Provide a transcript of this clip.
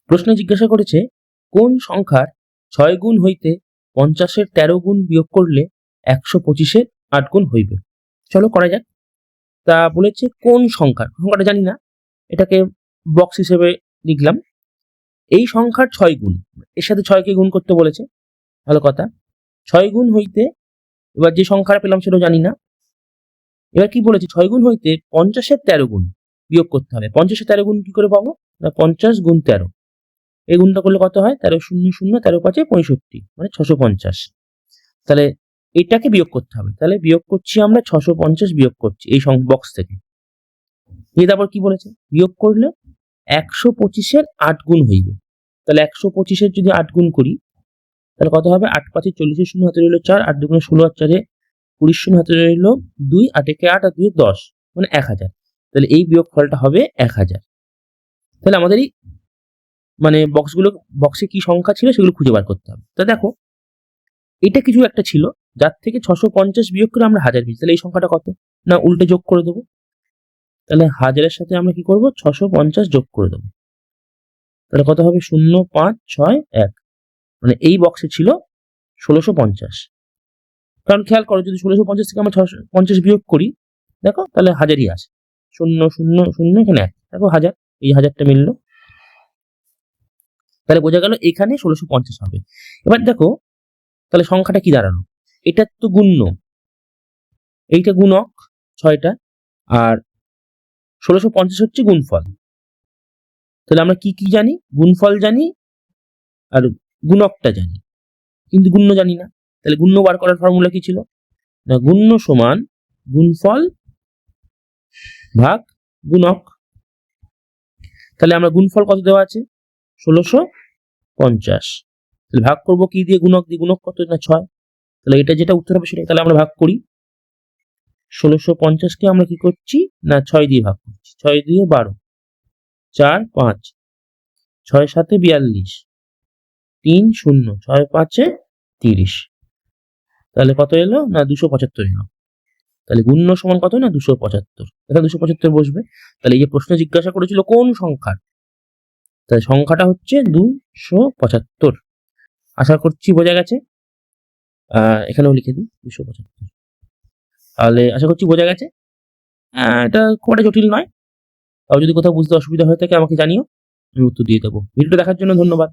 প্রশ্নে জিজ্ঞাসা করেছে কোন সংখ্যার 6 গুণ হইতে 50-এর 13 গুণ বিয়োগ করলে 125-এর 8 গুণ হইবে। চলো করা যাক। তা বলেছে কোন সংখ্যাটা জানি না, এটাকে বক্স হিসেবে লিখলাম। এই সংখ্যার 6 গুণ, এর সাথে 6কে গুণ করতে বলেছে, ভালো কথা। 6 গুণ হইতে, এবার যে সংখ্যাটা পেলাম সেটাও জানি না। এবার কি বলেছে, 6 গুণ হইতে 50-এর 13 গুণ বিয়োগ করতে হবে। 50-এর 13 গুণ কি করে পাবো না, 50 গুণ 13, এই গুণটা করলে কত হয়, 13 0 0 13 5 65, মানে 650। তাহলে এটাকে বিয়োগ করতে হবে। তাহলে বিয়োগ করছি আমরা, 650 বিয়োগ করছি এই বক্স থেকে। তারপর কি বলেছে, বিয়োগ করলে 125-এর 8 গুণ হইবে। তাহলে 125-এর যদি 8 গুণ করি তাহলে কত হবে, 8 5 40, 0 হাতে রইল 4, 8 2 16, 8 4 20, 0 হাতে রইল 2, 8 1 8 আর 2 10, মানে 1000। তাহলে এই বিয়োগ ফলটা হবে 1000। তাহলে আমাদের এই মানে বক্সে কি সংখ্যা ছিল সেগুলো খুঁজে বার করতে হবে। তো দেখো, এটা কিছু একটা ছিল যার থেকে 650 বিয়োগ করে আমরা 1000 পেয়েছি। তাহলে এই সংখ্যাটা কত, না উল্টে যোগ করে দেবো। তাহলে 1000-এর সাথে আমরা কি করব, 650 যোগ করে দেবো। তাহলে কত হবে, 0 5 6 1, মানে এই বক্সে ছিল 1650। কারণ খেয়াল করো, যদি 1650 থেকে আমরা 650 বিয়োগ করি, দেখো তাহলে 1000ই আসে। 0 0 0 এখানে 1, দেখো 1000, এই 1000টা মিললো। তাহলে বোঝা গেল এখানে 1650 হবে। এবার দেখো তাহলে সংখ্যাটা কি দাঁড়ালো, এটা তো গুণ্য, এইটা গুণক 6টা, আর 1650 হচ্ছে গুণফল। তাহলে আমরা কি কি জানি, গুণফল জানি আর গুণকটা জানি, কিন্তু গুণ্য জানি না। তাহলে গুণ্য বার করার ফর্মুলা কি ছিল, না গুণ্য সমান গুণফল ভাগ গুণক। তাহলে আমরা গুণফল কত দেওয়া আছে, 1650, তাহলে ভাগ করব কি দিয়ে, গুণক দিয়ে। গুণক কত, না 6। তাহলে এটা যেটা উত্তর হবে সেটাই। তাহলে আমরা ভাগ করি, 1650-কে আমরা কি করছি, না 6 দিয়ে ভাগ করছি। 6 দিয়ে 12, 4 5, 6 7 42, 3 0, 6 5 30। তাহলে কত এলো, না 275 এলো। তাহলে গুণ্য সমান কত, না 275। এখানে 275 বসবে। তাহলে এই যে প্রশ্ন জিজ্ঞাসা করেছিল কোন সংখ্যার, তাহলে সংখ্যাটা হচ্ছে 275। আশা করছি বোঝা গেছে। এখানেও লিখে দিই 275। তাহলে আশা করছি বোঝা গেছে। এটা খুব একটা জটিল নয়। তাও যদি কোথাও বুঝতে অসুবিধা হয়ে থাকে আমাকে জানিও, আমি উত্তর দিয়ে দেবো। ভিডিওটা দেখার জন্য ধন্যবাদ।